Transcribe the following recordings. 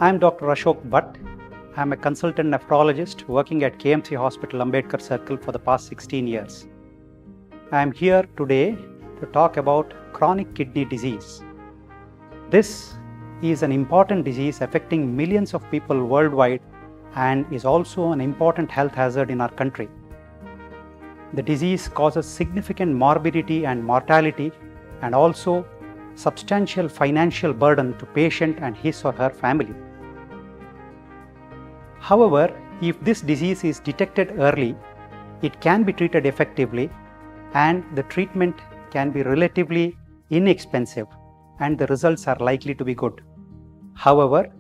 I am Dr. Ashok Bhatt. I am a consultant nephrologist working at KMC Hospital, Ambedkar Circle for the past 16 years. I am here today to talk about chronic kidney disease. This is an important disease affecting millions of people worldwide and is also an important health hazard in our country. The disease causes significant morbidity and mortality and also substantial financial burden to patient and his or her family. However, if this disease is detected early, it can be treated effectively and the treatment can be relatively inexpensive and the results are likely to be good. However,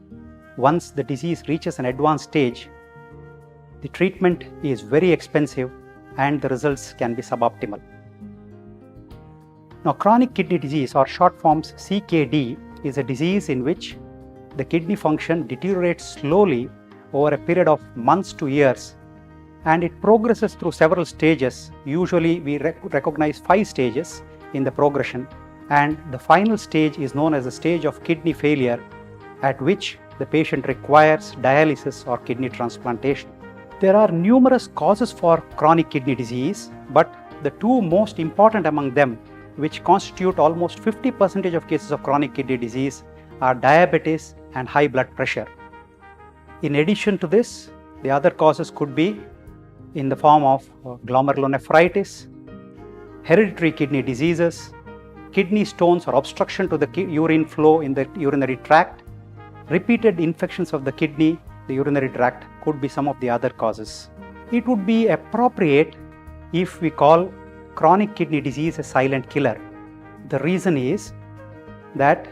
once the disease reaches an advanced stage, the treatment is very expensive and the results can be suboptimal. Now, chronic kidney disease, or short forms CKD, is a disease in which the kidney function deteriorates slowly over a period of months to years, and it progresses through several stages. Usually we recognize 5 stages in the progression, and the final stage is known as the stage of kidney failure, at which the patient requires dialysis or kidney transplantation. There are numerous causes for chronic kidney disease, but the 2 most important among them, which constitute almost 50% of cases of chronic kidney disease, are diabetes and high blood pressure. In addition to this, the other causes could be in the form of glomerulonephritis, hereditary kidney diseases, kidney stones or obstruction to the urine flow in the urinary tract, repeated infections of the kidney, the urinary tract could be some of the other causes. It would be appropriate if we call chronic kidney disease a silent killer. The reason is that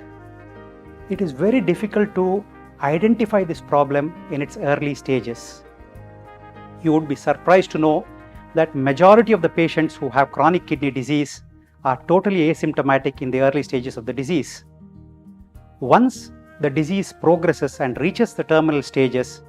it is very difficult to identify this problem in its early stages. You would be surprised to know that majority of the patients who have chronic kidney disease are totally asymptomatic in the early stages of the disease. Once the disease progresses and reaches the terminal stages,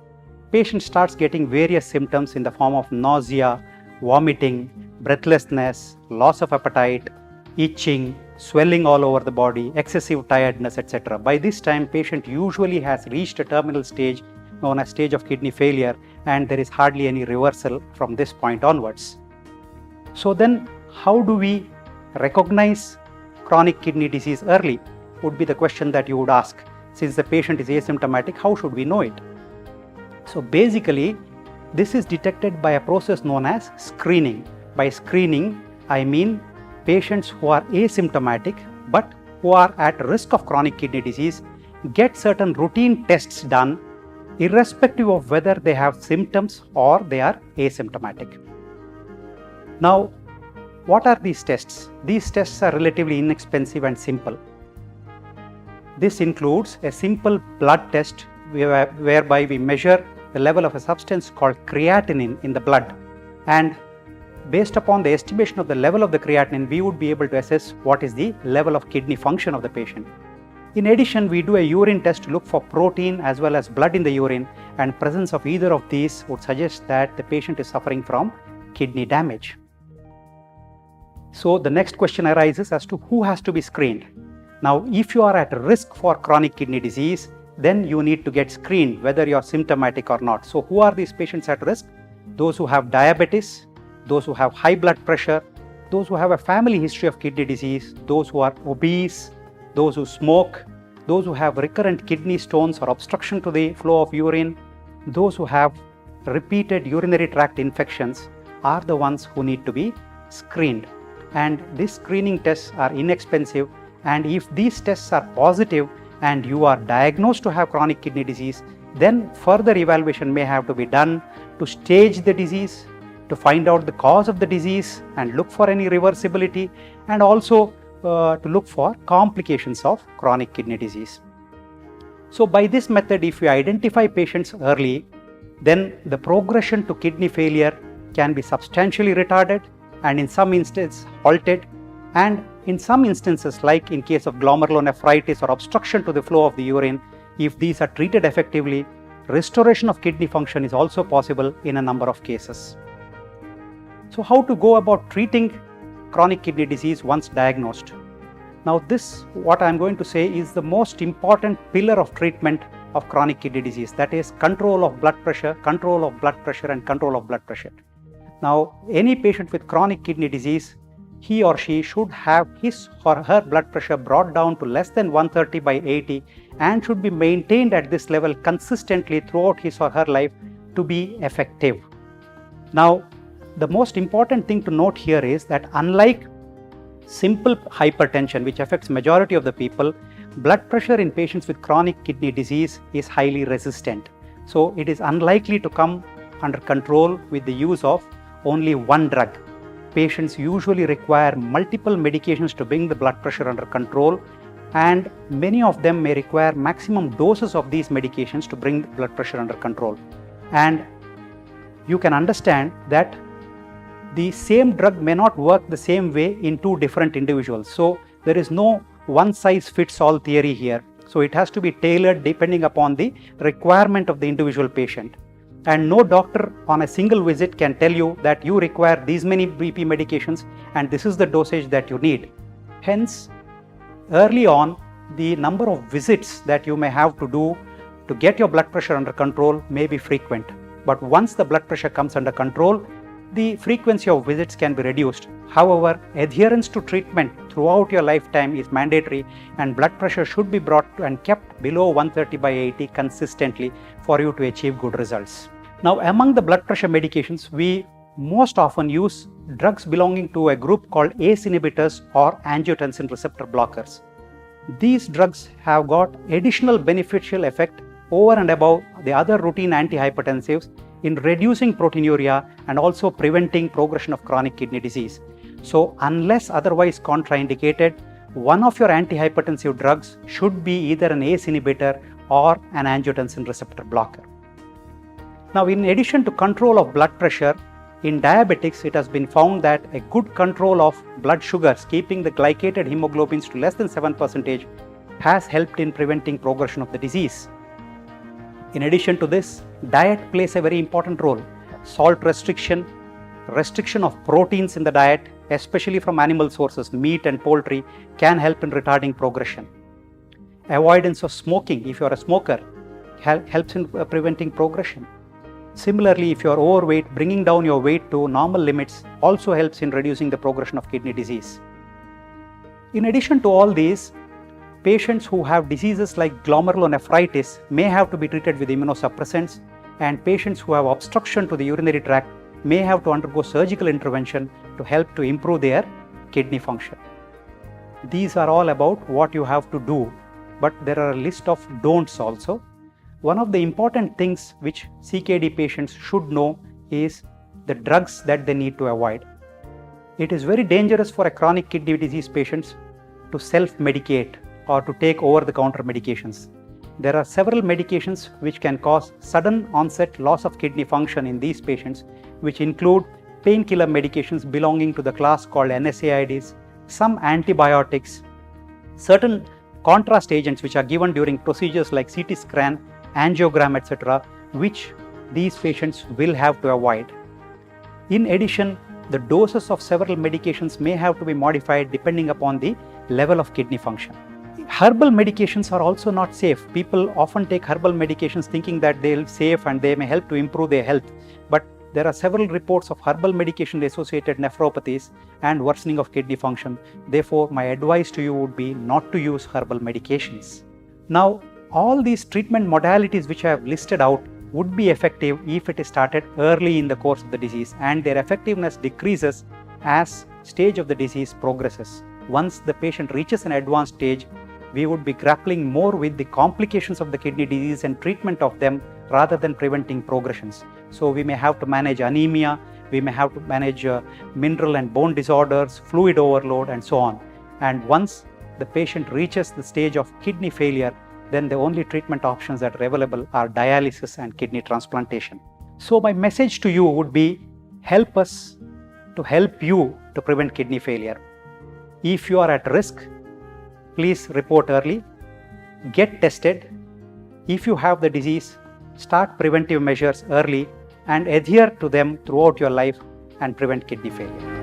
patient starts getting various symptoms in the form of nausea, vomiting, breathlessness, loss of appetite, itching, swelling all over the body, excessive tiredness, etc. By this time, patient usually has reached a terminal stage known as stage of kidney failure, and there is hardly any reversal from this point onwards. So then, how do we recognize chronic kidney disease early? Would be the question that you would ask. Since the patient is asymptomatic, how should we know it? So basically, this is detected by a process known as screening. By screening, I mean patients who are asymptomatic but who are at risk of chronic kidney disease get certain routine tests done irrespective of whether they have symptoms or they are asymptomatic. Now, what are these tests? These tests are relatively inexpensive and simple. This includes a simple blood test whereby we measure the level of a substance called creatinine in the blood, and based upon the estimation of the level of the creatinine, we would be able to assess what is the level of kidney function of the patient. In addition, we do a urine test to look for protein as well as blood in the urine, and presence of either of these would suggest that the patient is suffering from kidney damage. So the next question arises as to who has to be screened. Now, if you are at risk for chronic kidney disease, then you need to get screened whether you are symptomatic or not. So who are these patients at risk? Those who have diabetes, those who have high blood pressure, those who have a family history of kidney disease, those who are obese, those who smoke, those who have recurrent kidney stones or obstruction to the flow of urine, those who have repeated urinary tract infections are the ones who need to be screened. And these screening tests are inexpensive, and if these tests are positive and you are diagnosed to have chronic kidney disease, then further evaluation may have to be done to stage the disease, to find out the cause of the disease and look for any reversibility, and also to look for complications of chronic kidney disease. So by this method, if we identify patients early, then the progression to kidney failure can be substantially retarded and in some instances halted, and in some instances, like in case of glomerulonephritis or obstruction to the flow of the urine, if these are treated effectively, restoration of kidney function is also possible in a number of cases. So how to go about treating chronic kidney disease once diagnosed? Now this, what I am going to say, is the most important pillar of treatment of chronic kidney disease, that is control of blood pressure, control of blood pressure and control of blood pressure. Now, any patient with chronic kidney disease, he or she should have his or her blood pressure brought down to less than 130/80 and should be maintained at this level consistently throughout his or her life to be effective. Now, the most important thing to note here is that unlike simple hypertension, which affects majority of the people, blood pressure in patients with chronic kidney disease is highly resistant. So it is unlikely to come under control with the use of only one drug. Patients usually require multiple medications to bring the blood pressure under control, and many of them may require maximum doses of these medications to bring the blood pressure under control. And you can understand that the same drug may not work the same way in two different individuals. So there is no one size fits all theory here. So it has to be tailored depending upon the requirement of the individual patient. And no doctor on a single visit can tell you that you require these many BP medications and this is the dosage that you need. Hence, early on, the number of visits that you may have to do to get your blood pressure under control may be frequent. But once the blood pressure comes under control, the frequency of visits can be reduced. However, adherence to treatment throughout your lifetime is mandatory, and blood pressure should be brought and kept below 130/80 consistently for you to achieve good results. Now, among the blood pressure medications, we most often use drugs belonging to a group called ACE inhibitors or angiotensin receptor blockers. These drugs have got additional beneficial effect over and above the other routine antihypertensives in reducing proteinuria and also preventing progression of chronic kidney disease. So unless otherwise contraindicated, one of your antihypertensive drugs should be either an ACE inhibitor or an angiotensin receptor blocker. Now, in addition to control of blood pressure, in diabetics it has been found that a good control of blood sugars, keeping the glycated hemoglobins to less than 7%, has helped in preventing progression of the disease. In addition to this, diet plays a very important role. Salt restriction, restriction of proteins in the diet, especially from animal sources, meat and poultry, can help in retarding progression. Avoidance of smoking, if you are a smoker, helps in preventing progression. Similarly, if you are overweight, bringing down your weight to normal limits also helps in reducing the progression of kidney disease. In addition to all these, patients who have diseases like glomerulonephritis may have to be treated with immunosuppressants, and patients who have obstruction to the urinary tract may have to undergo surgical intervention to help to improve their kidney function. These are all about what you have to do, but there are a list of don'ts also. One of the important things which CKD patients should know is the drugs that they need to avoid. It is very dangerous for a chronic kidney disease patients to self-medicate or to take over-the-counter medications. There are several medications which can cause sudden onset loss of kidney function in these patients, which include painkiller medications belonging to the class called NSAIDs, some antibiotics, certain contrast agents which are given during procedures like CT scan, angiogram, etc., which these patients will have to avoid. In addition, the doses of several medications may have to be modified depending upon the level of kidney function. Herbal medications are also not safe. People often take herbal medications thinking that they'll safe and they may help to improve their health. But there are several reports of herbal medication associated nephropathies and worsening of kidney function. Therefore, my advice to you would be not to use herbal medications. Now, all these treatment modalities which I have listed out would be effective if it is started early in the course of the disease, and their effectiveness decreases as stage of the disease progresses. Once the patient reaches an advanced stage, we would be grappling more with the complications of the kidney disease and treatment of them rather than preventing progressions. So we may have to manage anemia, we may have to manage mineral and bone disorders, fluid overload, and so on. And once the patient reaches the stage of kidney failure, then the only treatment options that are available are dialysis and kidney transplantation. So my message to you would be, help us to help you to prevent kidney failure. If you are at risk, please report early, get tested. If you have the disease, start preventive measures early and adhere to them throughout your life and prevent kidney failure.